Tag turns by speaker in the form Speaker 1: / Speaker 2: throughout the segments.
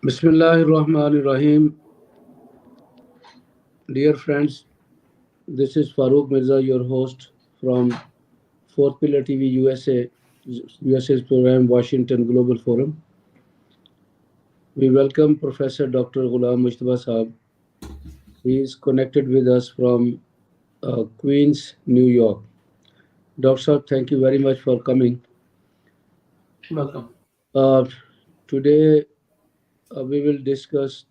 Speaker 1: Bismillahirrahmanirrahim. Dear friends, this is Farooq Mirza, your host from Fourth Pillar TV USA's program Washington Global Forum. We welcome Professor Dr. Golam Mujtaba Saab. He is connected with us from Queens, New York. Dr. Saab, thank you very much for coming.
Speaker 2: Welcome.
Speaker 1: Uh, Today, we will discuss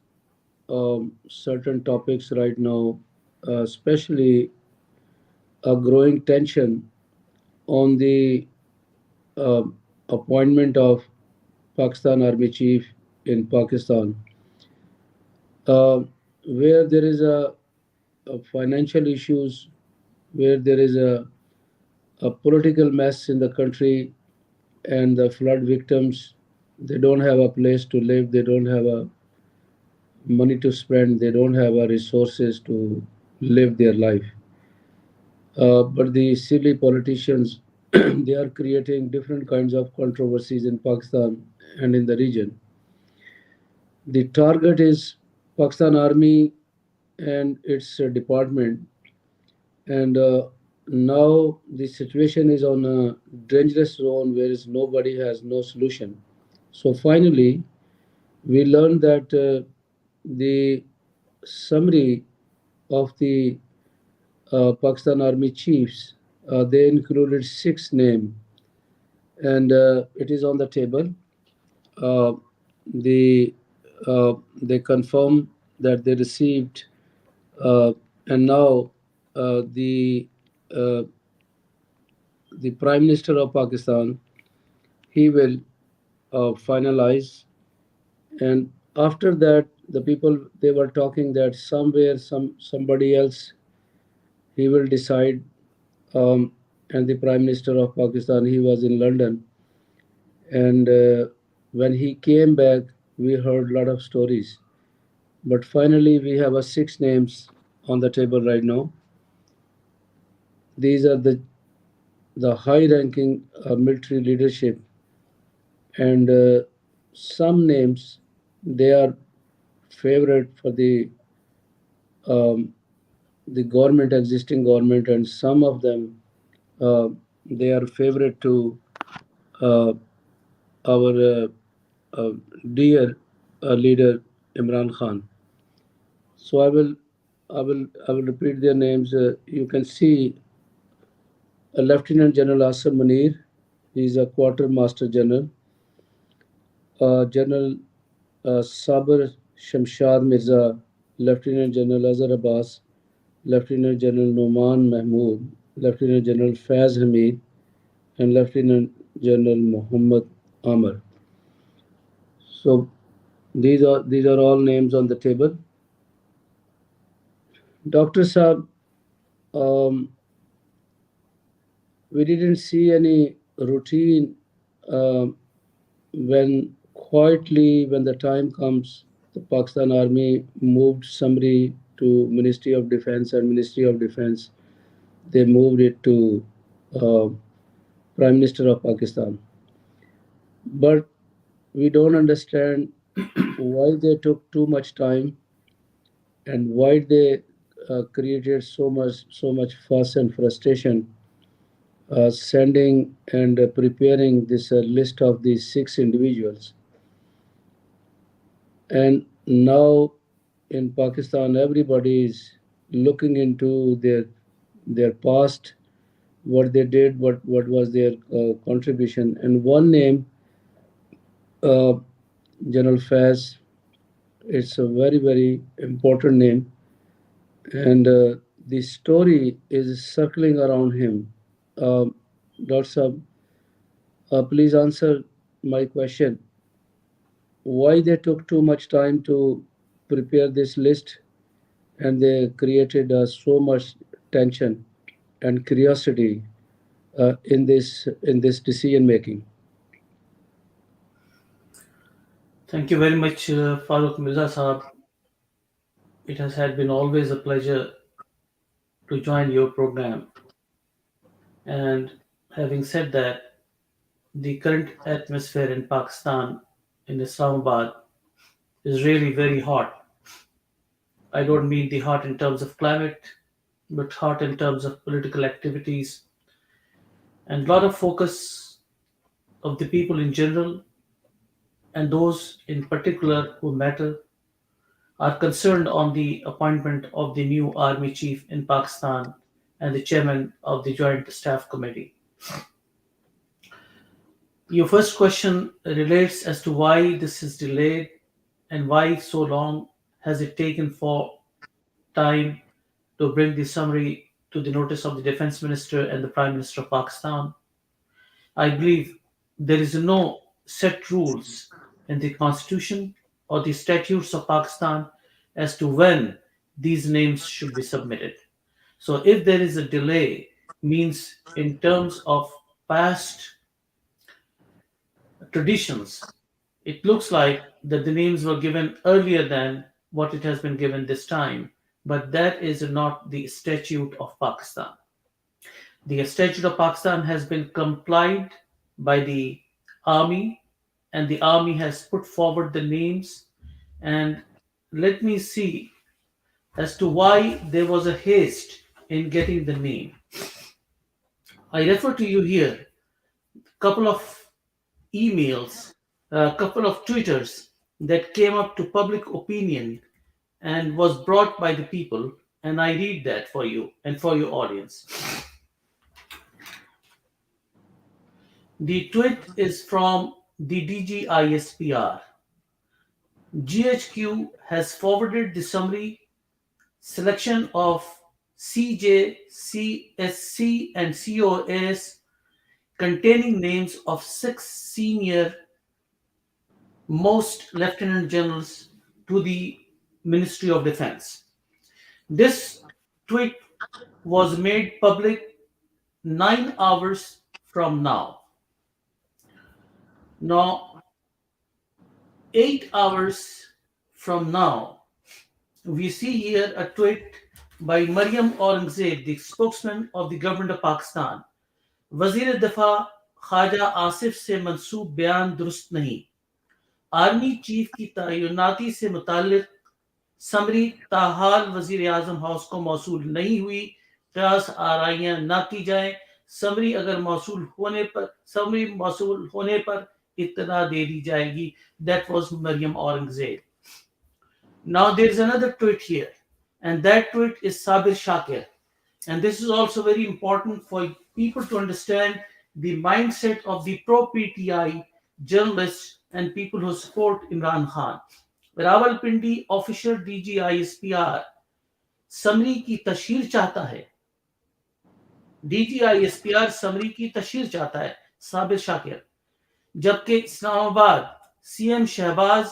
Speaker 1: certain topics right now, especially a growing tension on the uh, appointment of Pakistan Army Chief in Pakistan, uh, where there is a financial issues, where there is a political mess in the country, and the flood victims, they don't have a place to live, they don't have a money to spend, they don't have a resources to live their life. But the silly politicians, they are creating different kinds of controversies in Pakistan and in the region. The target is Pakistan Army and its department, and now the situation is on a dangerous zone where is nobody has no solution. So finally, we learned that the summary of the Pakistan Army chiefs, they included six names, and it is on the table. Uh, the they confirm that they received, uh, and now the uh, the Prime Minister of Pakistan, he will finalize, and after that the people, they were talking that somewhere somebody else, he will decide. um, and the Prime Minister of Pakistan, he was in London, and when he came back, we heard a lot of stories. But finally, we have a six names on the table right now. These are the high-ranking military leadership, and some names, they are favorite for um, the government, existing government, and some of them, uh, they are favorite to uh, our uh, dear leader Imran Khan. So I will repeat their names. You can see Lieutenant General Asam Munir. He is a quartermaster general. General Sabir Shamshad Mirza, Lieutenant General Azhar Abbas, Lieutenant General Noman Mahmood, Lieutenant General Faiz Hamid, and Lieutenant General Muhammad Amr. So these are all names on the table. Doctor Saab, um, we didn't see any routine um when quietly, when the time comes, the Pakistan Army moved somebody to Ministry of Defense, and Ministry of Defense, they moved it to uh, Prime Minister of Pakistan. But we don't understand why they took too much time, and why they created so much fuss and frustration, sending and preparing this list of these six individuals. And now in Pakistan, everybody is looking into their past, what they did, what was their contribution. And one name, uh, General Faz, it's a very very important name, and the story is circling around him. Um, Dr. Saab, please answer my question. Why they took too much time to prepare this list, and they created so much tension and curiosity in this decision making.
Speaker 2: Thank you very much, Farooq Mirza Saab. It has had been always a pleasure to join your program. And having said that, the current atmosphere in Pakistan, in Islamabad, is really very hot. I don't mean the hot in terms of climate, but hot in terms of political activities, and a lot of focus of the people in general and those in particular who matter are concerned on the appointment of the new army chief in Pakistan and the chairman of the Joint Staff Committee. Your first question relates as to why this is delayed and why so long has it taken for time to bring the summary to the notice of the defense minister and the prime minister of Pakistan. I believe there is no set rules in the constitution or the statutes of Pakistan as to when these names should be submitted. So if there is a delay, means in terms of past traditions, it looks like that the names were given earlier than what it has been given this time, but that is not the statute of Pakistan. The statute of Pakistan has been complied by the army, and the army has put forward the names. And let me see as to why there was a haste in getting the name. I refer to you here a couple of emails, a couple of twitters that came up to public opinion and was brought by the people, and I read that for you and for your audience. The tweet is from the DGISPR. GHQ has forwarded the summary selection of CJ, CSC, and COS containing names of six senior most lieutenant generals to the Ministry of Defense. This tweet was made public 9 hours from now. Now, 8 hours from now, we see here a tweet by Maryam Aurangzeb, the spokesman of the government of Pakistan. वजीर दफा ख्वाजा आसिफ से मंसूब बयान दुरुस्त नहीं, army chief की तैनाती से मुताल्लिक summary ताहाल वजीर आजम हाउस को मौसूल नहीं हुई, क्यास आराइयां ना की जाए, समरी मौसूल होने पर इत्तला दे दी जाएगी. That was Maryam Aurangzeb. Now there is another tweet here, and that tweet is Sabir Shakir. And this is also very important for people to understand the mindset of the pro-PTI journalists and people who support Imran Khan. Rawalpindi official DGISPR summary की तशहीर चाहता है. DGISPR summary की तशहीर चाहता है, साबिर शाकिर. जबकि Islamabad CM Shahbaz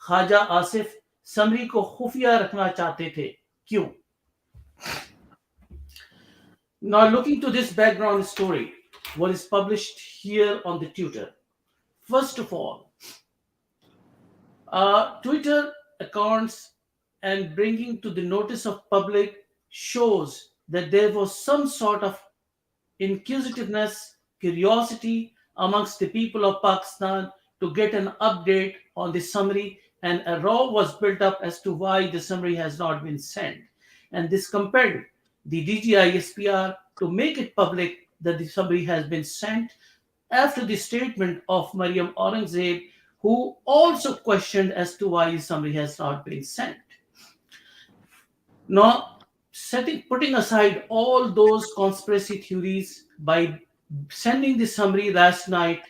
Speaker 2: Khwaja Asif summary को खुफिया रखना चाहते थे. क्यों? Now, looking to this background story, what is published here on the Twitter. First of all, Twitter accounts and bringing to the notice of public shows that there was some sort of inquisitiveness, curiosity amongst the people of Pakistan to get an update on the summary, and a row was built up as to why the summary has not been sent. And this compelled the DGISPR to make it public that the summary has been sent after the statement of Maryam Aurangzeb, who also questioned as to why the summary has not been sent. Now, putting aside all those conspiracy theories, by sending the summary last night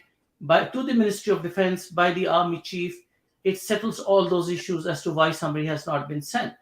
Speaker 2: to the Ministry of Defense by the Army Chief, it settles all those issues as to why summary has not been sent.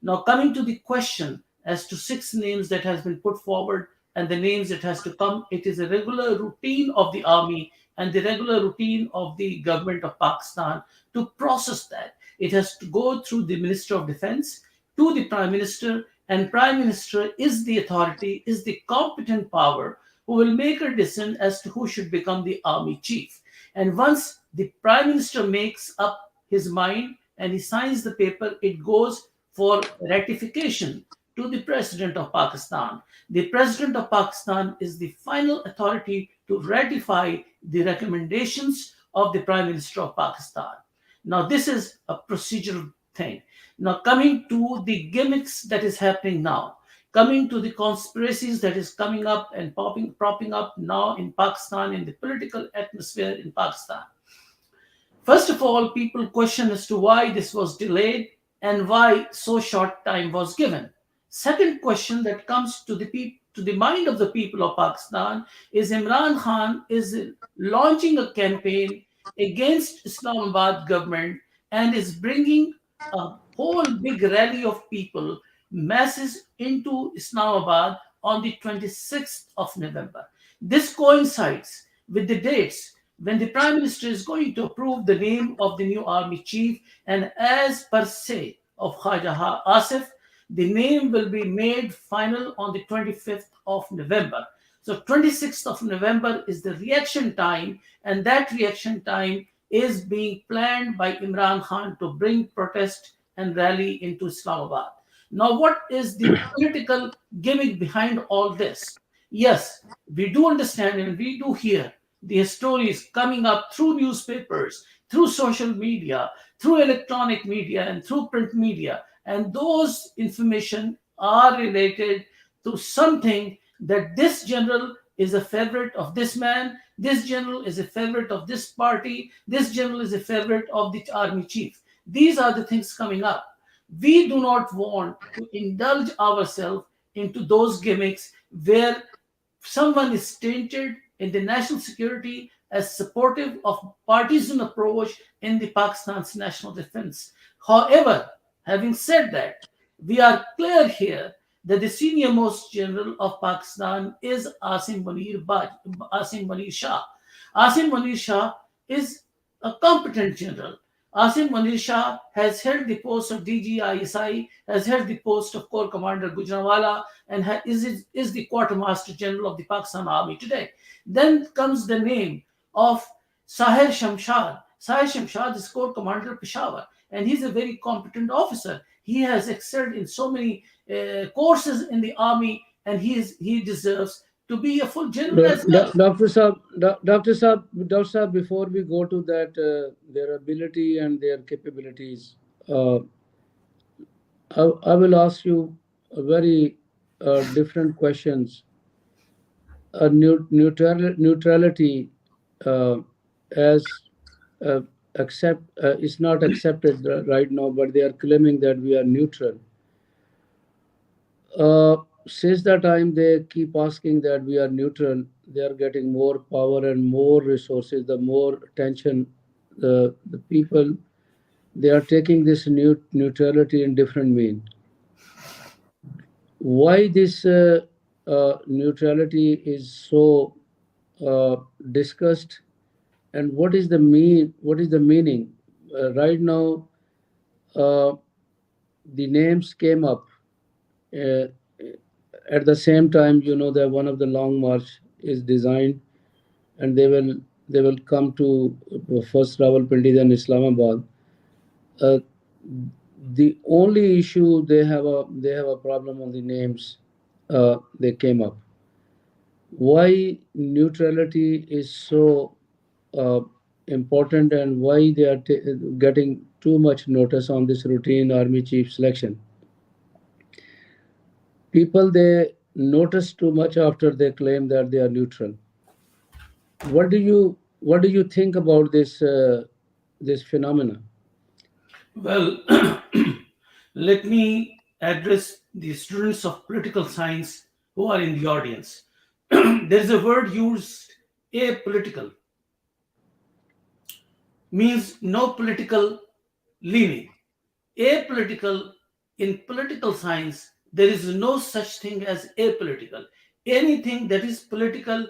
Speaker 2: Now, coming to the question as to six names that has been put forward and the names that has to come, it is a regular routine of the army and the regular routine of the government of Pakistan to process that. It has to go through the Minister of Defense to the Prime Minister, and Prime Minister is the authority, is the competent power who will make a decision as to who should become the army chief. And once the Prime Minister makes up his mind and he signs the paper, it goes for ratification to the President of Pakistan. The President of Pakistan is the final authority to ratify the recommendations of the Prime Minister of Pakistan. Now, this is a procedural thing. Now, coming to the gimmicks that is happening now, coming to the conspiracies that is coming up and propping up now in Pakistan, in the political atmosphere in Pakistan. First of all, people question as to why this was delayed and why so short time was given. Second question that comes to to the mind of the people of Pakistan is Imran Khan is launching a campaign against Islamabad government and is bringing a whole big rally of people, masses into Islamabad on the 26th of November. This coincides with the dates when the Prime Minister is going to approve the name of the new army chief, and as per se of Khaja Asif, the name will be made final on the 25th of November. So 26th of November is the reaction time, and that reaction time is being planned by Imran Khan to bring protest and rally into Islamabad. Now, what is the political gimmick behind all this? Yes, we do understand and we do hear the stories coming up through newspapers, through social media, through electronic media, and through print media. And those information are related to something that this general is a favorite of this man, this general is a favorite of this party, this general is a favorite of the army chief. These are the things coming up. We do not want to indulge ourselves into those gimmicks where someone is tainted in the national security as supportive of partisan approach in the Pakistan's national defense. However, having said that, we are clear here that the senior most general of Pakistan is Asim Munir Shah. Asim Munir Shah is a competent general. Asim Munir Shah has held the post of DGISI, has held the post of Corps Commander Gujranwala, and is the Quartermaster General of the Pakistan Army today. Then comes the name of Sahir Shamshad. Sahir Shamshad is Corps Commander of Peshawar, and he's a very competent officer. He has excelled in so many courses in the army, and he deserves to be a full general as well.
Speaker 1: Doctor Saab, before we go to that, their ability and their capabilities, uh, I will ask you a very different questions. Neutrality uh, as accept is not accepted right now, but they are claiming that we are neutral. Since the time they keep asking that we are neutral, they are getting more power and more resources. The more attention, the people they are taking this neutrality in different mean. Why this neutrality is so uh, discussed, and what is the mean? What is the meaning? Right now, uh, the names came up. Uh, at the same time, you know that one of the long march is designed, and they will come to first Rawalpindi, then Islamabad. Uh, the only issue they have a problem on the names. They came up. Why neutrality is so uh, important, and why they are getting too much notice on this routine army chief selection? People they notice too much after they claim that they are neutral. What do you think about this phenomena?
Speaker 2: Well, let me address the students of political science who are in the audience. There is a word used, apolitical, means no political leaning. Apolitical, in political science, there is no such thing as apolitical. Anything that is political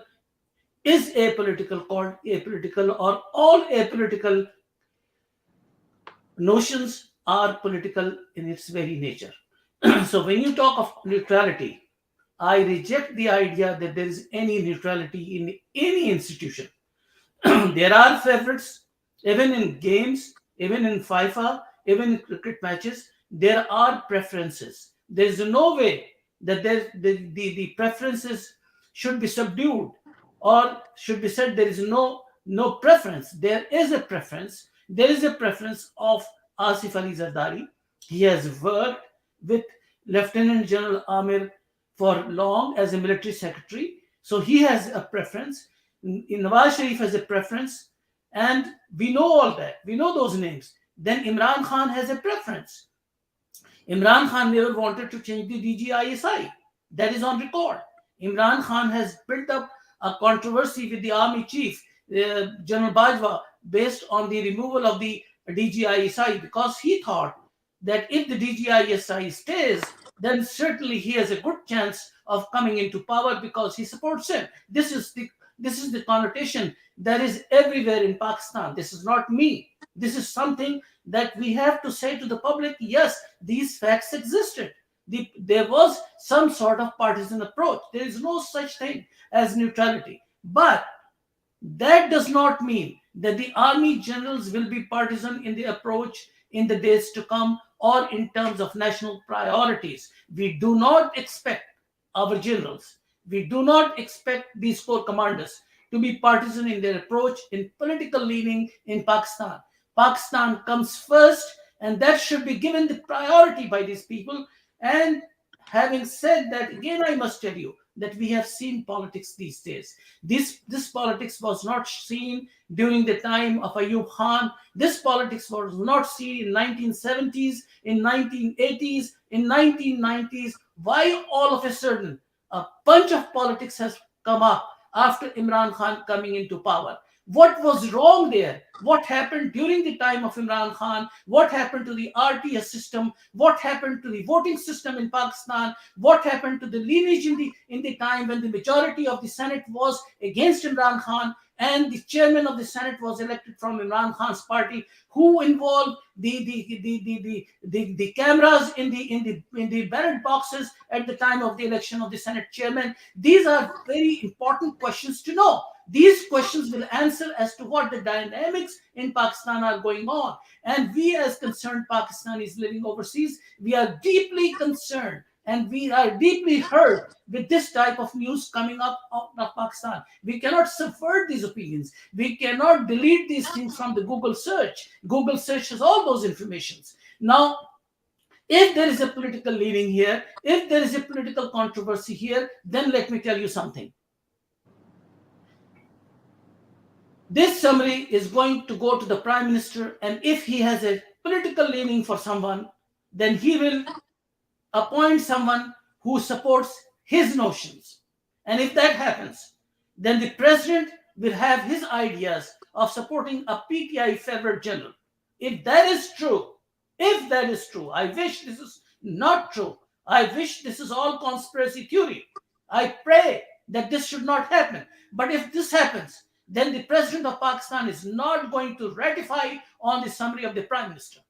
Speaker 2: is apolitical, called apolitical, or all apolitical notions are political in its very nature. So when you talk of neutrality, I reject the idea that there is any neutrality in any institution. There are favorites, even in games, even in FIFA, even in cricket matches. There are preferences. There is no way that the preferences should be subdued or should be said there is no preference. There is a preference, There is a preference of Asif Ali Zardari. He has worked with Lieutenant General Amir for long as a military secretary. So he has a preference. Nawaz Sharif has a preference. And we know all that. We know those names. Then Imran Khan has a preference. Imran Khan never wanted to change the DGISI. That is on record. Imran Khan has built up a controversy with the army chief, General Bajwa, based on the removal of the DGISI because he thought that if the DGISI stays, then certainly he has a good chance of coming into power because he supports him. This is the connotation that is everywhere in Pakistan. This is not me. This is something that we have to say to the public. Yes, these facts existed. There was some sort of partisan approach. There is no such thing as neutrality. But that does not mean that the army generals will be partisan in the approach in the days to come or in terms of national priorities. We do not expect our generals, we do not expect these corps commanders to be partisan in their approach in political leaning in Pakistan. Pakistan comes first, and that should be given the priority by these people. And having said that, again, I must tell you that we have seen politics these days. This politics was not seen during the time of Ayub Khan. This politics was not seen in 1970s, in 1980s, in 1990s. Why all of a sudden a bunch of politics has come up after Imran Khan coming into power? What was wrong there? What happened during the time of Imran Khan? What happened to the RTS system? What happened to the voting system in Pakistan? What happened to the lineage in the time when the majority of the Senate was against Imran Khan and the chairman of the Senate was elected from Imran Khan's party? Who involved the cameras in the ballot boxes at the time of the election of the Senate chairman? These are very important questions to know. These questions will answer as to what the dynamics in Pakistan are going on. And we, as concerned Pakistanis living overseas, we are deeply concerned and we are deeply hurt with this type of news coming up out of Pakistan. We cannot subvert these opinions. We cannot delete these things from the Google search. Google searches all those informations. Now, if there is a political leaning here, if there is a political controversy here, then let me tell you something. This summary is going to go to the Prime Minister, and if he has a political leaning for someone, then he will appoint someone who supports his notions. And if that happens, then the President will have his ideas of supporting a PTI favorite general. If that is true, I wish this is not true. I wish this is all conspiracy theory. I pray that this should not happen. But if this happens, then the President of Pakistan is not going to ratify on the summary of the Prime Minister.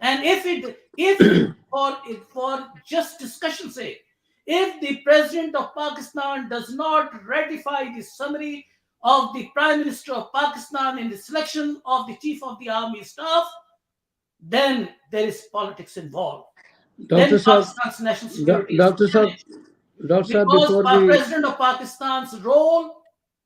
Speaker 2: And if for just discussion's sake, if the President of Pakistan does not ratify the summary of the Prime Minister of Pakistan in the selection of the Chief of the Army Staff, then there is politics involved.
Speaker 1: Dr.
Speaker 2: Then
Speaker 1: Saab,
Speaker 2: Pakistan's national security is
Speaker 1: Dr. Saab,
Speaker 2: challenged
Speaker 1: Dr. Saab,
Speaker 2: because
Speaker 1: before
Speaker 2: our
Speaker 1: we,
Speaker 2: President of Pakistan's role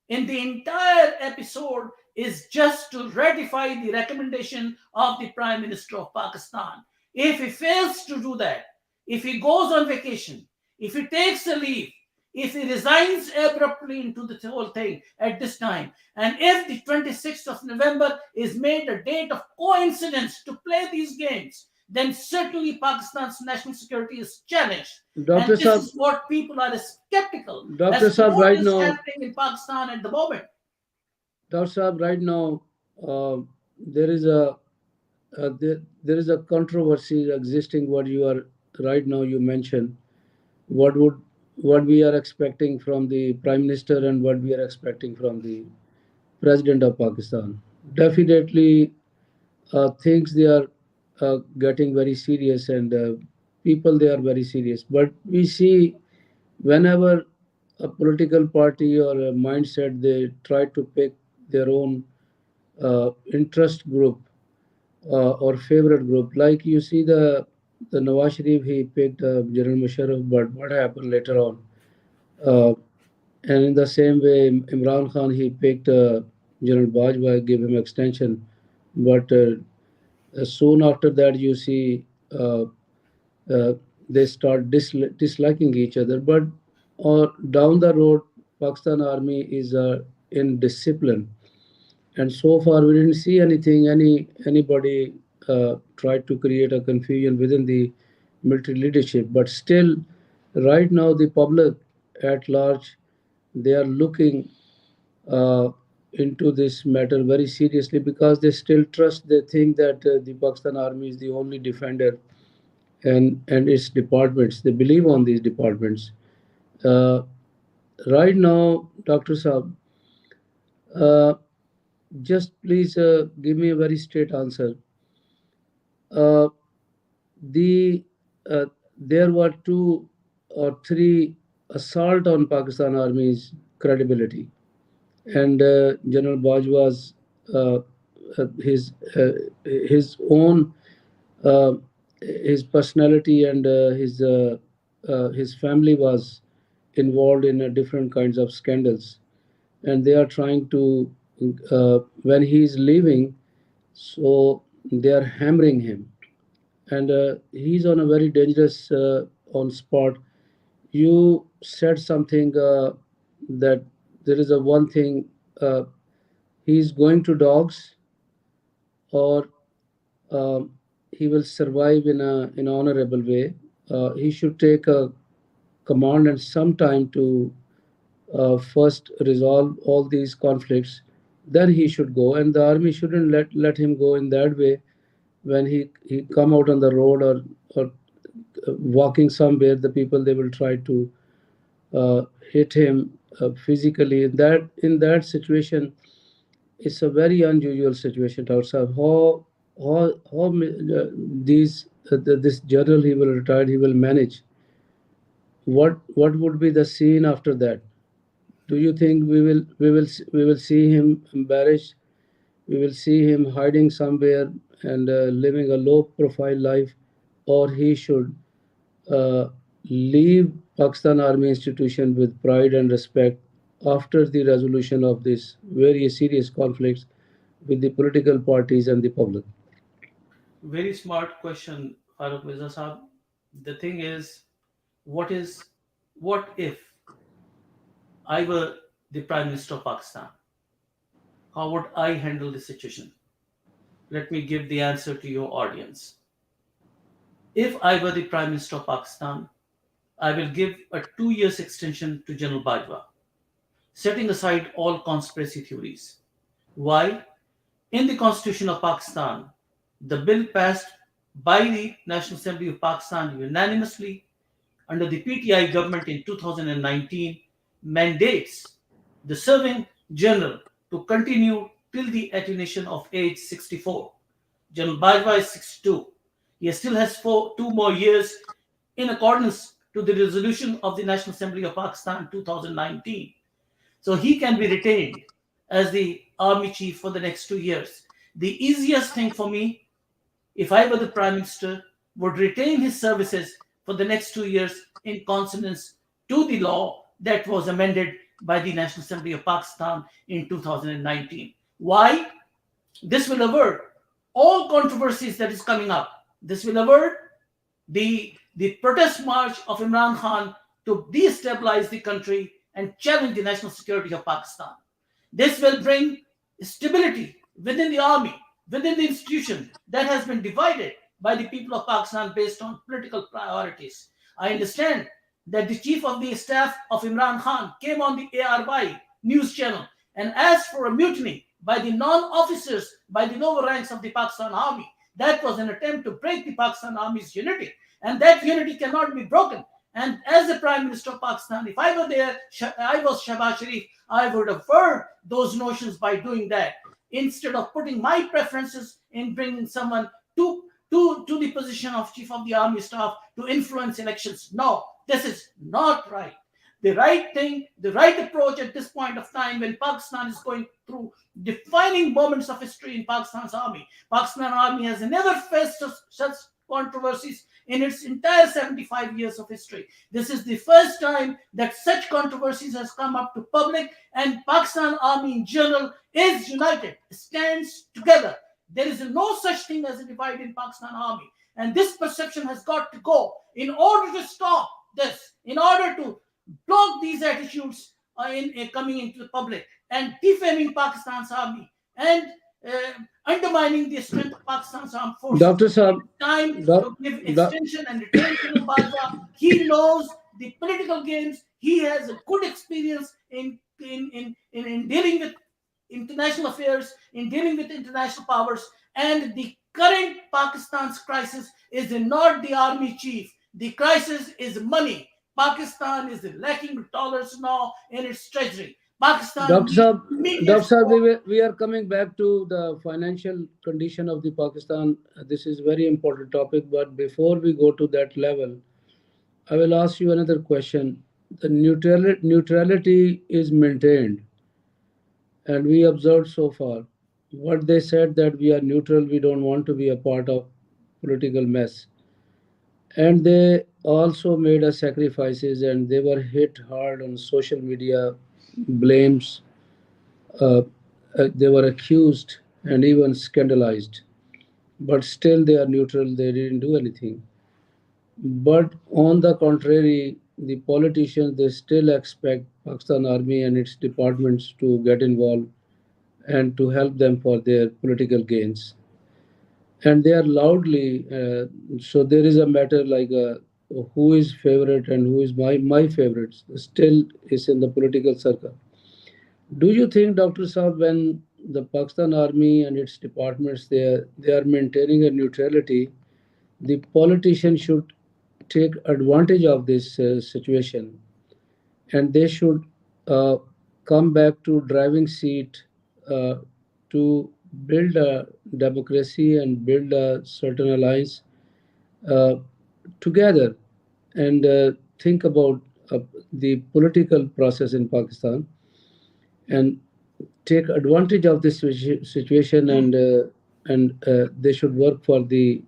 Speaker 2: in the entire episode is just to ratify the recommendation of the Prime Minister of Pakistan. If he fails to do that, if he goes on vacation, if he takes a leave, if he resigns abruptly into the whole thing at this time, and if the 26th of November is made a date of coincidence to play these games, then certainly Pakistan's national security is challenged. And
Speaker 1: Dr.
Speaker 2: this
Speaker 1: Saab,
Speaker 2: is what people are skeptical
Speaker 1: Dr.
Speaker 2: as to
Speaker 1: Saab,
Speaker 2: what
Speaker 1: right
Speaker 2: is
Speaker 1: now,
Speaker 2: happening in Pakistan at the moment.
Speaker 1: Dr. Saab, right now, uh, there is a there is a controversy existing. What you are right now you mentioned, what would what we are expecting from the Prime Minister and what we are expecting from the President of Pakistan. Definitely, things they are getting very serious, and people they are very serious. But we see whenever a political party or a mindset they try to pick their own interest group or favorite group. Like you see the Nawaz Sharif, he picked General Musharraf, but what happened later on? Uh, and in the same way, Imran Khan, he picked General Bajwa, gave him extension. but soon after that you see uh, uh, they start disliking each other. But down the road, Pakistan army is in discipline, and so far we didn't see anything. Anybody tried to create a confusion within the military leadership. But still, right now the public at large, they are looking uh, into this matter very seriously, because they still trust. They think that the Pakistan army is the only defender, and its departments. They believe on these departments. Uh, right now, Dr. Saab, uh, just please give me a very straight answer. Uh, the There were two or three assault on Pakistan Army's credibility, and General Bajwa's uh, uh, his uh, his own uh, his personality and his family was involved in different kinds of scandals, and they are trying to when he is leaving, so they are hammering him, and he's on a very dangerous on spot. You said something that there is a one thing, uh, he's going to dogs, or um, he will survive in an honorable way. He should take a command and some time to first resolve all these conflicts. Then he should go, and the army shouldn't let him go in that way. When he come out on the road, or walking somewhere, the people, they will try to uh, hit him physically. In that situation, it's a very unusual situation, Dr. How these this general, he will retire, he will manage. What would be the scene after that? Do you think we will see him embarrassed? We will see him hiding somewhere and living a low profile life, or he should uh, leave Pakistan Army institution with pride and respect after the resolution of this very serious conflicts with the political parties and the public?
Speaker 2: Very smart question, Farooq Mirza Saab. The thing is, what is, what if I were the Prime Minister of Pakistan? How would I handle the situation? Let me give the answer to your audience. If I were the Prime Minister of Pakistan, I will give a 2 years extension to General Bajwa, setting aside all conspiracy theories. Why? In the Constitution of Pakistan, the bill passed by the National Assembly of Pakistan unanimously under the PTI government in 2019 mandates the serving general to continue till the attenuation of age 64. General Bajwa is 62. He still has 2 more years in accordance to the resolution of the National Assembly of Pakistan 2019. So he can be retained as the army chief for the next 2 years. The easiest thing for me, if I were the prime minister, would retain his services for the next 2 years in consonance to the law that was amended by the National Assembly of Pakistan in 2019. Why? This will avert all controversies that is coming up. This will avert the protest march of Imran Khan to destabilize the country and challenge the national security of Pakistan. This will bring stability within the army, within the institution that has been divided by the people of Pakistan based on political priorities. I understand that the chief of the staff of Imran Khan came on the ARY news channel and asked for a mutiny by the non-officers, by the lower ranks of the Pakistan army. That was an attempt to break the Pakistan army's unity, and that unity cannot be broken. And as the Prime Minister of Pakistan, if I were there, I was Shahbaz Sharif, I would avert those notions by doing that. Instead of putting my preferences in bringing someone to the position of Chief of the Army Staff to influence elections. No, this is not right. The right thing, the right approach at this point of time when Pakistan is going through defining moments of history in Pakistan's army. Pakistan army has never faced such controversies in its entire 75 years of history. This is the first time that such controversies has come up to public, and Pakistan army in general is united, stands together There is no such thing as a divide in Pakistan army. And this perception has got to go. In order to stop this, in order to block these attitudes coming into the public and defaming Pakistan's army and uh, undermining the strength of Pakistan's armed forces,
Speaker 1: Dr.
Speaker 2: it's
Speaker 1: Saab,
Speaker 2: time
Speaker 1: doc,
Speaker 2: to give
Speaker 1: doc,
Speaker 2: extension and retain General Bajwa. He knows the political games. He has a good experience in dealing with international affairs, in dealing with international powers. And the current Pakistan's crisis is not the army chief. The crisis is money. Pakistan is lacking dollars now in its treasury. Pakistan
Speaker 1: Dr.
Speaker 2: needs
Speaker 1: Saab,
Speaker 2: immediate
Speaker 1: Dr. Saab,
Speaker 2: support.
Speaker 1: we are coming back to the financial condition of the Pakistan. This is very important topic, but before we go to that level, I will ask you another question. The neutrality is maintained, and we observed so far what they said that we are neutral, we don't want to be a part of political mess. And they also made a sacrifices and they were hit hard on social media blames. uh, they were accused and even scandalized, but still they are neutral, they didn't do anything. But on the contrary, the politicians they still expect Pakistan army and its departments to get involved and to help them for their political gains. And they are loudly so there is a matter like who is favorite and who is my favorites still is in the political circle. Do you think, Dr. Saab, when the Pakistan Army and its departments they are maintaining a neutrality, the politicians should take advantage of this situation and they should uh, come back to driving seat uh, to build a democracy and build a certain alliance uh, together and think about the political process in Pakistan and take advantage of this situation and they should work for the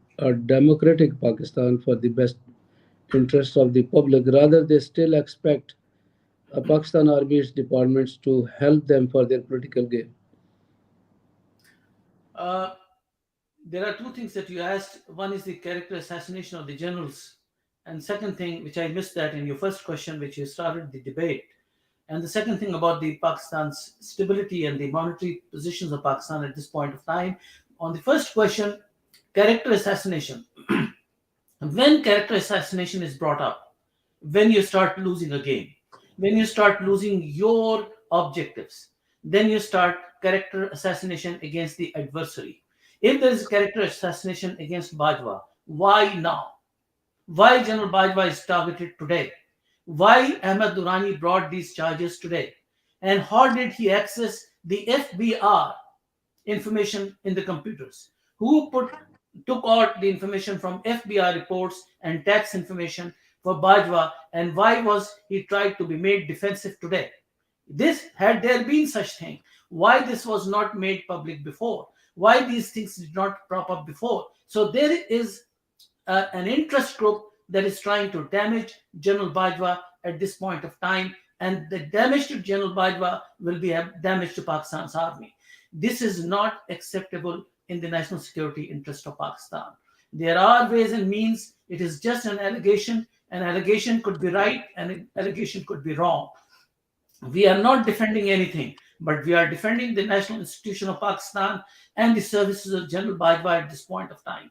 Speaker 1: democratic Pakistan for the best interests of the public. Rather, they still expect Pakistan Army's departments to help them for their political gain.
Speaker 2: Uh, there are two things that you asked. One is the character assassination of the generals, and second thing, which I missed that in your first question, which you started the debate, and the second thing about the Pakistan's stability and the monetary positions of Pakistan at this point of time. On the first question, character assassination. When character assassination is brought up, when you start losing a game, when you start losing your objectives, then you start character assassination against the adversary. If there is character assassination against Bajwa, why now? Why General Bajwa is targeted today? Why Ahmed Durrani brought these charges today? And how did he access the FBR information in the computers? Who took out the information from FBI reports and tax information for Bajwa, and why was he tried to be made defensive today? This had there been such thing, why this was not made public before? Why these things did not crop up before? So there is an interest group that is trying to damage General Bajwa at this point of time, and the damage to General Bajwa will be a damage to Pakistan's army. This is not acceptable in the national security interest of Pakistan. There are ways and means. It is just an allegation. An allegation could be right, and an allegation could be wrong. We are not defending anything, but we are defending the national institution of Pakistan and the services of General Bajwa at this point of time.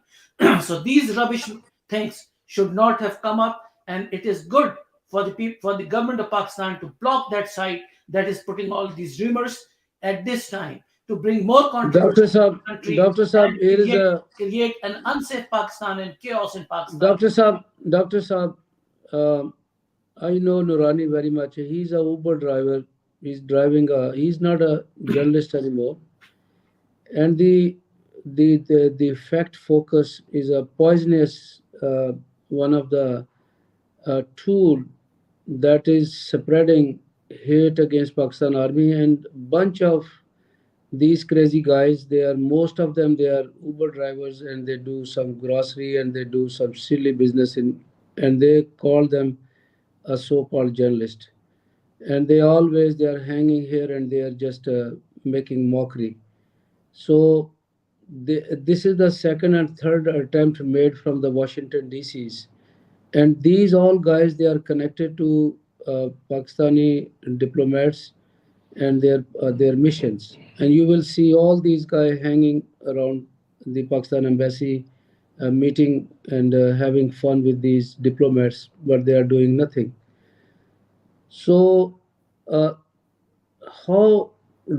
Speaker 2: So these rubbish things should not have come up, and it is good for the people, for the government of Pakistan to block that site that is putting all these rumors at this time to bring more
Speaker 1: Dr.
Speaker 2: controversy
Speaker 1: Saab,
Speaker 2: in the country
Speaker 1: Dr. Saab,
Speaker 2: and
Speaker 1: here is a
Speaker 2: create an unsafe Pakistan and chaos in Pakistan.
Speaker 1: Dr. Saab, Dr. Saab. um I know Nurani very much. He's a Uber driver. He's driving a. He's not a journalist anymore. And the fact focus is a poisonous one of the tool that is spreading hate against Pakistan army and bunch of these crazy guys. They are most of them they are Uber drivers and they do some grocery and they do some silly business in and they call them a so-called journalist and they are hanging here and they are just making mockery. So this is the second and third attempt made from the Washington DCs, and these all guys they are connected to Pakistani diplomats and their missions. And you will see all these guys hanging around the Pakistan embassy, meeting and having fun with these diplomats, but they are doing nothing. So, uh, how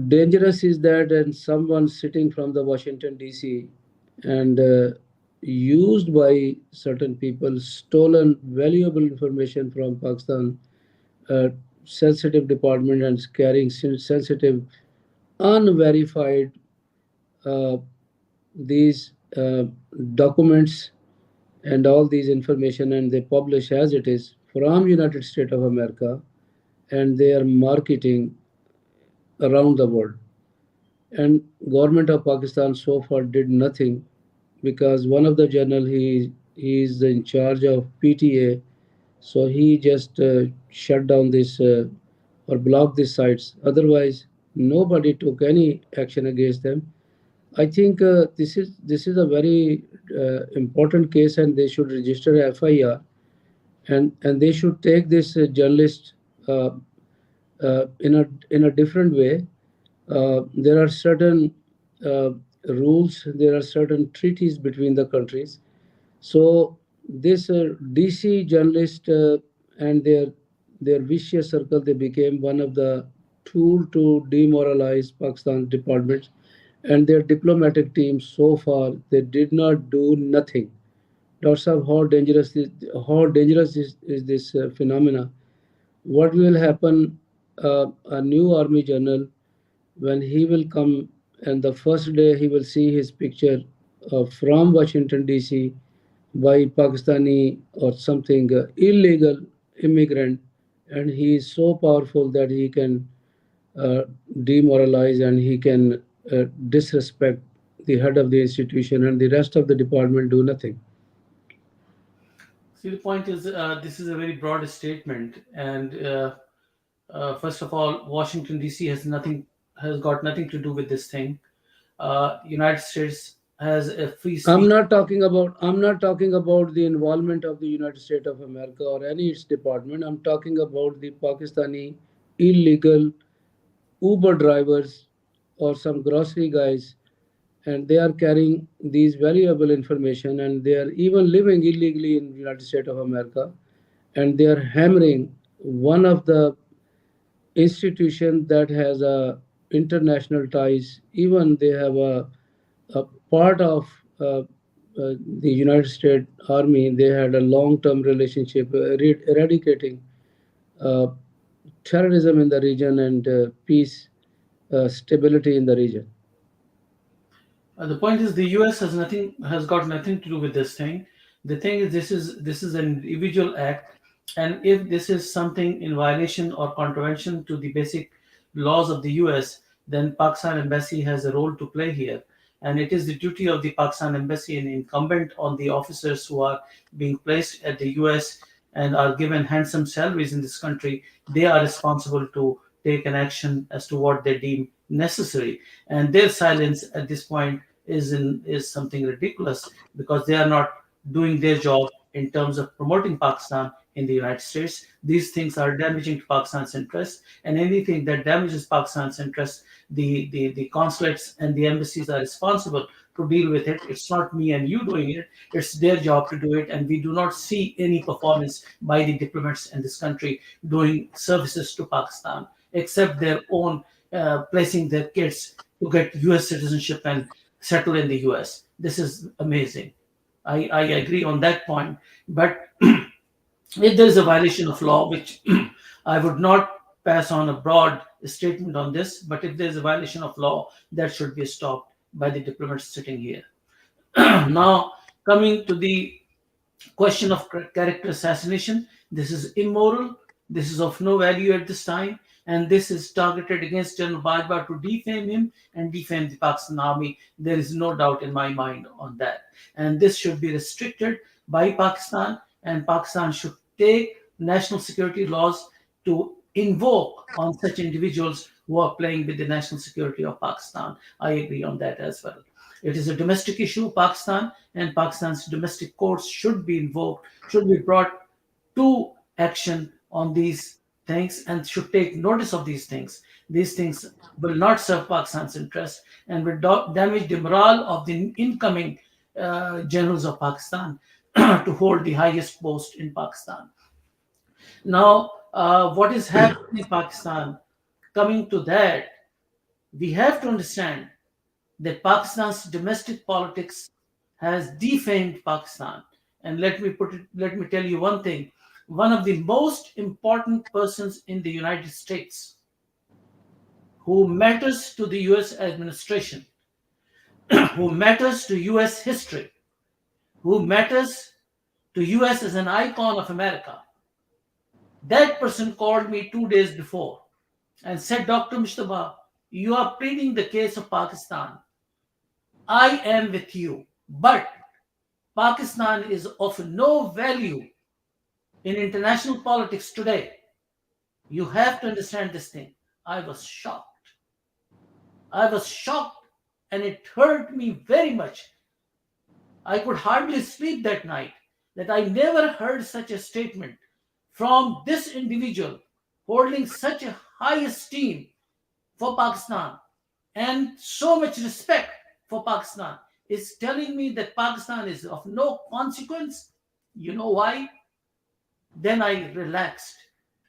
Speaker 1: dangerous is that? And someone sitting from the Washington D.C. and used by certain people, stolen valuable information from Pakistan uh, sensitive department and carrying sensitive, unverified uh, these documents and all these information, and they publish as it is from United States of America, and they are marketing around the world. And government of Pakistan so far did nothing, because one of the journal he is in charge of PTA, so he just shut down this or blocked these sites. Otherwise, nobody took any action against them. I think this is a very important case, and they should register FIR, and they should take this journalist uh, in a different way. There are certain uh, rules, there are certain treaties between the countries. So this DC journalist and their vicious circle, they became one of the tool to demoralize Pakistan's departments and their diplomatic teams. So far, they did not do nothing. Dr. Saab, how dangerous is this phenomena? What will happen? A new army general, when he will come, and the first day he will see his picture from Washington DC by Pakistani or something illegal immigrant, and he is so powerful that he can uh, demoralize and he can disrespect the head of the institution, and the rest of the department do nothing.
Speaker 2: See, the point is, this is a very broad statement, and first of all, Washington D.C. has got nothing to do with this thing. United States has a free speech.
Speaker 1: I'm not talking about the involvement of the United States of America or any its department. I'm talking about the Pakistani illegal Uber drivers or some grocery guys, and they are carrying these valuable information, and they are even living illegally in the United States of America, and they are hammering one of the institution that has a international ties. Even they have a part of uh, the United States Army. They had a long-term relationship, eradicating uh, terrorism in the region and peace, stability in the region.
Speaker 2: The point is, the U.S. has got nothing to do with this thing. The thing is, this is an individual act, and if this is something in violation or contravention to the basic laws of the U.S., then Pakistan embassy has a role to play here, and it is the duty of the Pakistan embassy and incumbent on the officers who are being placed at the U.S. and are given handsome salaries in this country. They are responsible to take an action as to what they deem necessary, and their silence at this point is something ridiculous, because they are not doing their job in terms of promoting Pakistan in the United States. These things are damaging to Pakistan's interests, and anything that damages Pakistan's interests, the consulates and the embassies are responsible to deal with it. It's not me and you doing it, it's their job to do it, and we do not see any performance by the diplomats in this country doing services to Pakistan, except their own placing their kids to get US citizenship and settle in the US. This is amazing. I agree on that point. But if there is a violation of law, which I would not pass on a broad statement on this, but if there is a violation of law, that should be stopped by the diplomats sitting here. Now, coming to the question of character assassination. This is immoral. This is of no value at this time. And this is targeted against General Bajwa to defame him and defame the Pakistan Army. There is no doubt in my mind on that. And this should be restricted by Pakistan, and Pakistan should take national security laws to invoke on such individuals who are playing with the national security of Pakistan. I agree on that as well. It is a domestic issue of Pakistan, and Pakistan's domestic courts should be invoked, should be brought to action on these things, and should take notice of these things. These things will not serve Pakistan's interest and will damage the morale of the incoming generals of Pakistan to hold the highest post in Pakistan. Now, what is happening in Pakistan? Coming to that, we have to understand that Pakistan's domestic politics has defamed Pakistan. And let me tell you one thing. One of the most important persons in the United States who matters to the US administration, who matters to US history, who matters to US as an icon of America, that person called me 2 days before and said, Dr. Mujtaba, you are pleading the case of Pakistan. I am with you. But Pakistan is of no value in international politics today. You have to understand this thing. I was shocked. I was shocked and it hurt me very much. I could hardly sleep that night that I never heard such a statement from this individual holding such a high esteem for Pakistan and so much respect for Pakistan is telling me that Pakistan is of no consequence. You know why? Then I relaxed.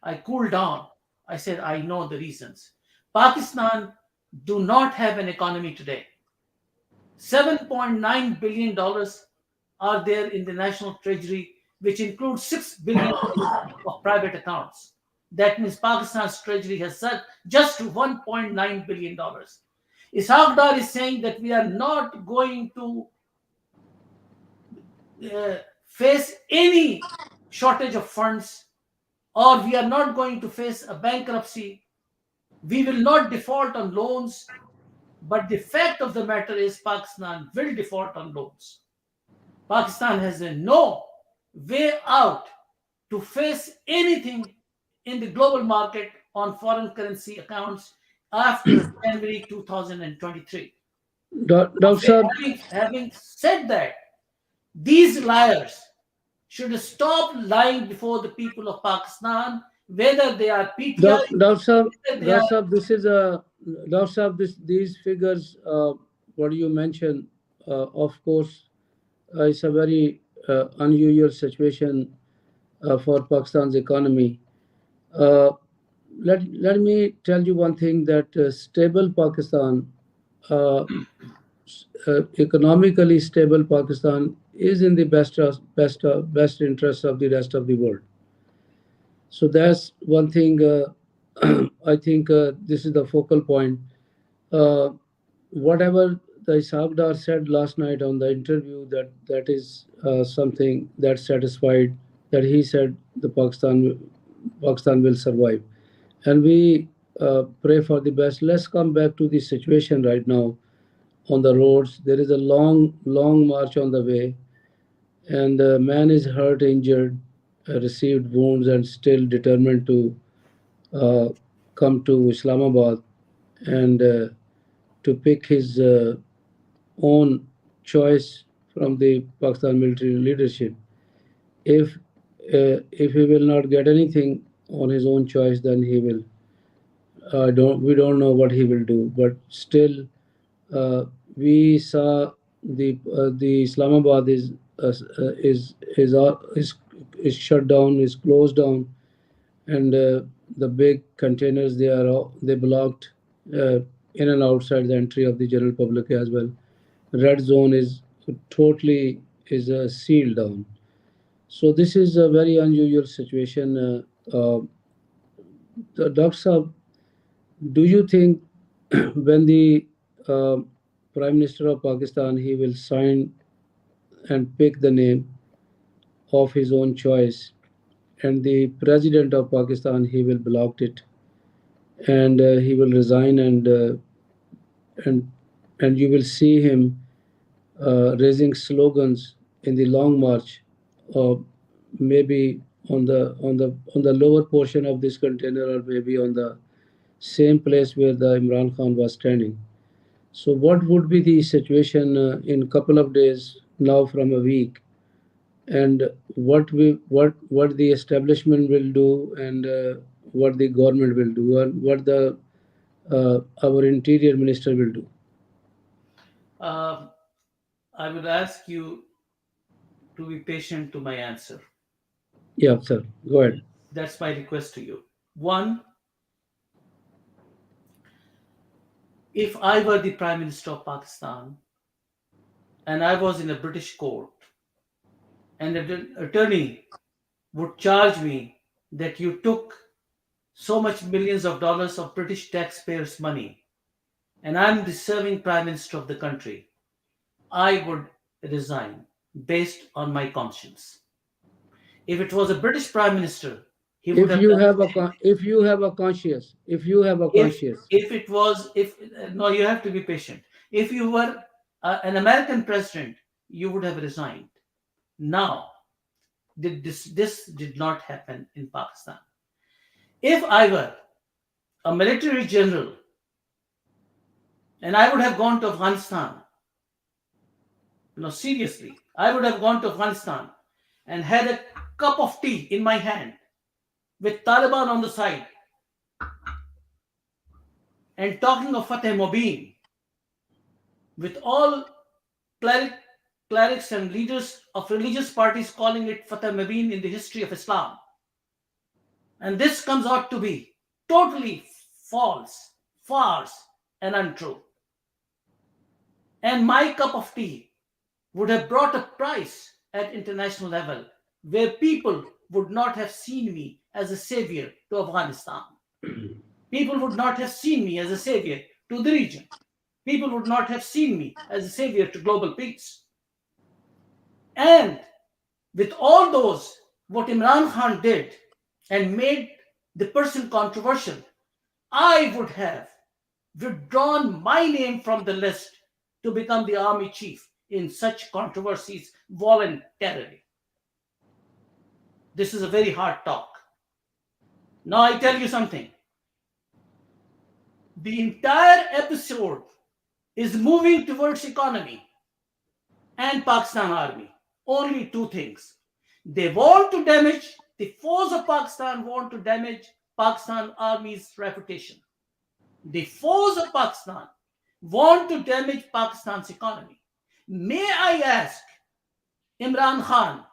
Speaker 2: I cooled down. I said, I know the reasons. Pakistan do not have an economy today. $7.9 billion are there in the national treasury, which includes $6 billion of private accounts. That means Pakistan's treasury has just $1.9 billion. Ishaq Dar is saying that we are not going to face any shortage of funds, or we are not going to face a bankruptcy. We will not default on loans, but the fact of the matter is Pakistan will default on loans. Pakistan has a no way out to face anything in the global market on foreign currency accounts after January 2023.
Speaker 1: Dr. Saab,
Speaker 2: Having said that, these liars should stop lying before the people of Pakistan, whether they are PTI,
Speaker 1: Dr. Saab,
Speaker 2: whether they
Speaker 1: Dr.
Speaker 2: are.
Speaker 1: Saab, this is a Dr. Saab, these figures, what you mentioned, of course, it's a very unusual situation for Pakistan's economy. Uh, let me tell you one thing that stable Pakistan, uh, economically stable Pakistan, is in the best interest of the rest of the world. So that's one thing. I think this is the focal point. Uh, Whatever the Isabdar said last night on the interview, that is something that satisfied, that he said the Pakistan will survive, and we pray for the best. Let's come back to the situation right now on the roads. There is a long march on the way, and the man is hurt, injured, received wounds, and still determined to uh, come to Islamabad and to pick his own choice from the Pakistan military leadership. If he will not get anything on his own choice, then he will. Don't We don't know what he will do, but still, uh, we saw the Islamabad is shut down, is closed down, and the big containers, they blocked in and outside the entry of the general public as well. Red zone is totally is sealed down. So this is a very unusual situation. Dr. Saab, do you think when the uh, Prime Minister of Pakistan, he will sign and pick the name of his own choice, and the President of Pakistan, he will block it, and he will resign, and and you will see him raising slogans in the long march, or maybe on the lower portion of this container, or maybe on the same place where the Imran Khan was standing. So what would be the situation in couple of days now from a week, and what the establishment will do, and what the government will do, and what the our interior minister will do?
Speaker 2: Um, I would ask you to be patient to my answer.
Speaker 1: Yeah, sir. Go ahead.
Speaker 2: That's my request to you. One, if I were the Prime Minister of Pakistan and I was in a British court and an attorney would charge me that you took so much millions of dollars of British taxpayers' money and I'm the serving Prime Minister of the country, I would resign based on my conscience. If it was a British Prime Minister, he would
Speaker 1: If
Speaker 2: have
Speaker 1: you
Speaker 2: done
Speaker 1: have
Speaker 2: the
Speaker 1: a
Speaker 2: same.
Speaker 1: if you have a conscience, if you have a
Speaker 2: if
Speaker 1: conscience.
Speaker 2: if it was if no, you have to be patient. If you were an American president, you would have resigned. Now, this did not happen in Pakistan. If I were a military general and I would have gone to Afghanistan, no, seriously, I would have gone to Afghanistan and had a cup of tea in my hand with Taliban on the side and talking of Fateh Mobeen with all cleric, clerics and leaders of religious parties calling it Fateh Mabeen in the history of Islam. And this comes out to be totally false, farce, and untrue. And my cup of tea would have brought a price at international level where people would not have seen me as a savior to Afghanistan. People would not have seen me as a savior to the region. People would not have seen me as a savior to global peace. And with all those, what Imran Khan did and made the person controversial, I would have withdrawn my name from the list to become the army chief in such controversies voluntarily. This is a very hard talk. Now, I tell you something. The entire episode is moving towards economy and Pakistan army. Only two things. They want to damage, the force of Pakistan want to damage Pakistan army's reputation. The force of Pakistan want to damage Pakistan's economy. May I ask Imran Khan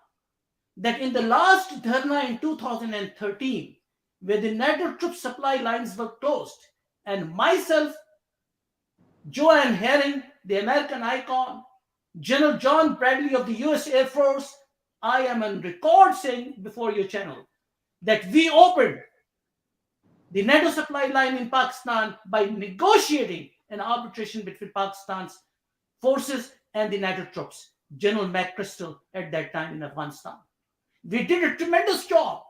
Speaker 2: that in the last dharna in 2013, where the NATO troop supply lines were closed, and myself, Joanne Herring, the American icon, General John Bradley of the US Air Force, I am on record saying before your channel that we opened the NATO supply line in Pakistan by negotiating an arbitration between Pakistan's forces and the NATO troops. General McChrystal at that time in Afghanistan. We did a tremendous job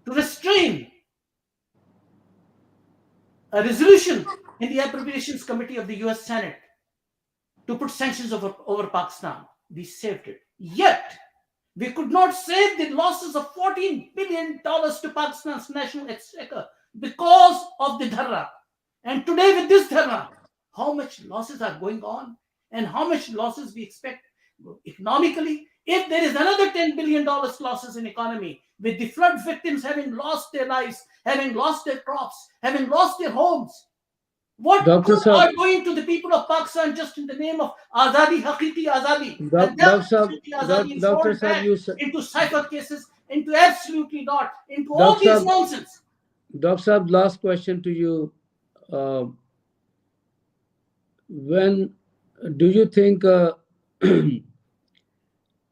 Speaker 2: to restrain a resolution in the Appropriations Committee of the US Senate to put sanctions over Pakistan. We saved it. Yet, we could not save the losses of $14 billion to Pakistan's national exchequer because of the dharra. And today, with this dharra, how much losses are going on and how much losses we expect economically? If there is another $10 billion losses in economy, with the flood victims having lost their lives, having lost their crops, having lost their homes, what
Speaker 1: Dr.
Speaker 2: good
Speaker 1: Sab,
Speaker 2: are doing to the people of Pakistan just in the name of Azadi, Hakiki Azadi? And that
Speaker 1: Dr. Sab,
Speaker 2: Hakiki Azadi is
Speaker 1: Dr.
Speaker 2: rolled
Speaker 1: Sab,
Speaker 2: back
Speaker 1: you,
Speaker 2: into cipher cases, into absolutely not, into all
Speaker 1: Dr.
Speaker 2: these
Speaker 1: Sab,
Speaker 2: nonsense.
Speaker 1: Dr. Sab, last question to you. Uh, when do you think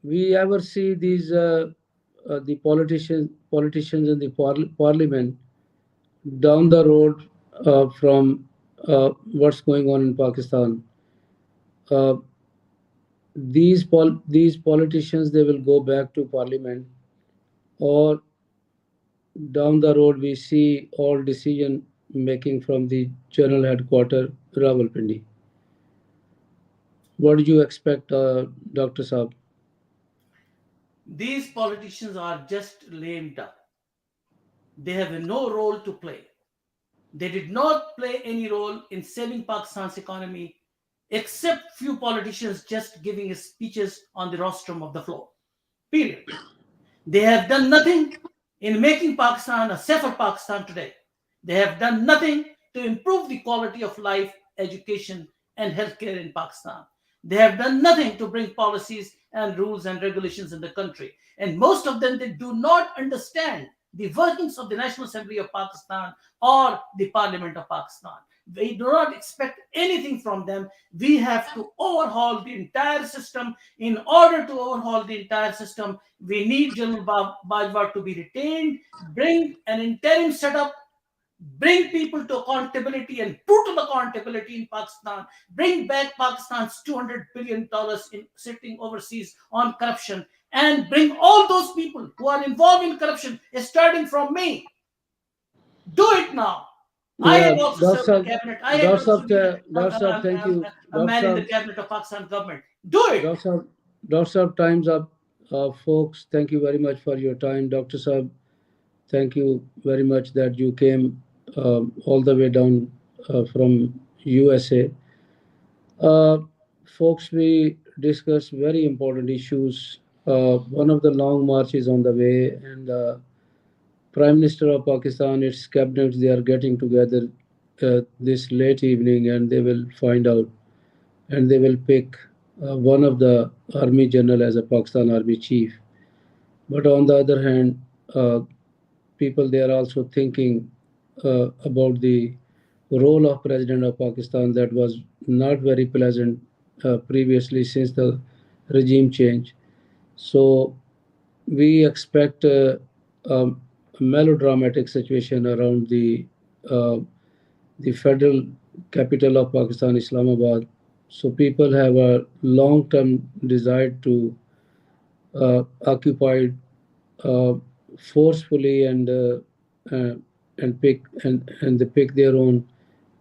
Speaker 1: we ever see these the politicians in the parliament down the road from what's going on in Pakistan? Uh, these politicians, they will go back to parliament, or down the road we see all decision making from the general headquarter Rawalpindi? What do you expect, Dr. Saab?
Speaker 2: These politicians are just lame duck. They have no role to play. They did not play any role in saving Pakistan's economy, except few politicians just giving speeches on the rostrum of the floor. Period. They have done nothing in making Pakistan a safer Pakistan today. They have done nothing to improve the quality of life, education, and healthcare in Pakistan. They have done nothing to bring policies and rules and regulations in the country. And most of them, they do not understand the workings of the National Assembly of Pakistan or the Parliament of Pakistan. We do not expect anything from them. We have to overhaul the entire system. In order to overhaul the entire system, we need General Bajwa to be retained, bring an interim setup, bring people to accountability and brutal accountability in Pakistan, bring back Pakistan's $200 billion in sitting overseas on corruption, and bring all those people who are involved in corruption, starting from me. Do it now. I
Speaker 1: Yeah,
Speaker 2: have also
Speaker 1: Dr.
Speaker 2: served in the
Speaker 1: Saab,
Speaker 2: cabinet. I have
Speaker 1: Dr.
Speaker 2: also
Speaker 1: Saab,
Speaker 2: been
Speaker 1: Dr. Saab, thank you.
Speaker 2: a
Speaker 1: Dr.
Speaker 2: man in the
Speaker 1: Saab,
Speaker 2: cabinet of Pakistan government. Do it.
Speaker 1: Dr. Saab, Dr. Saab, time's up. Folks, thank you very much for your time. Dr. Saab, thank you very much that you came all the way down from USA. Uh, Folks, we discussed very important issues. One of the long marches on the way, and Prime Minister of Pakistan, its cabinet, they are getting together this late evening, and they will find out, and they will pick one of the army general as a Pakistan army chief. But on the other hand, uh, people they are also thinking about the role of President of Pakistan that was not very pleasant previously since the regime change. So we expect a melodramatic situation around the federal capital of Pakistan, Islamabad. So people have a long-term desire to occupy uh, forcefully uh, and they pick their own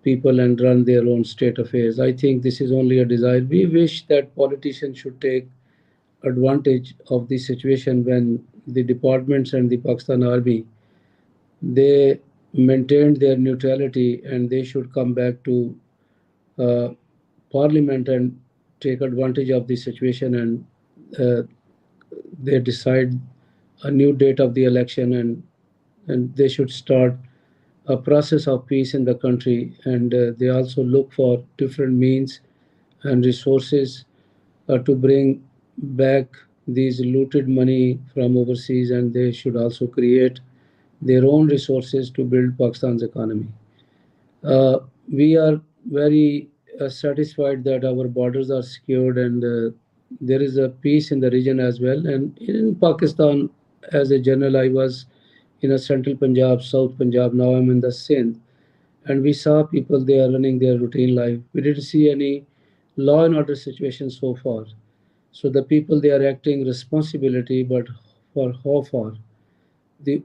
Speaker 1: people and run their own state affairs. I think this is only a desire. We wish that politicians should take advantage of the situation when the departments and the Pakistan army they maintained their neutrality and they should come back to uh, parliament and take advantage of the situation and uh, they decide a new date of the election and they should start a process of peace in the country and they also look for different means and resources to bring back these looted money from overseas and they should also create their own resources to build Pakistan's economy. Uh, we are very satisfied that our borders are secured and there is a peace in the region as well. And in Pakistan, as a general, I was in a central Punjab, South Punjab. Now I'm in the Sindh, and we saw people they are running their routine life. We didn't see any law and order situation so far. So the people they are acting responsibility, but for how far? The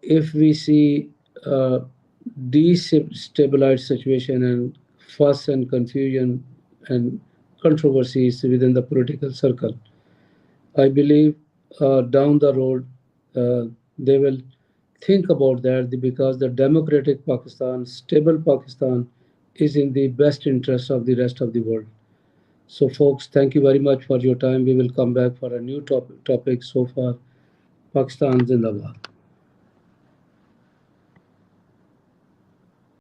Speaker 1: if we see destabilized situation and fuss and confusion and controversies within the political circle, I believe down the road they will think about that because the democratic Pakistan, stable Pakistan, is in the best interest of the rest of the world. So, folks, thank you very much for your time. We will come back for a new topic. So far, Pakistan Zindabad.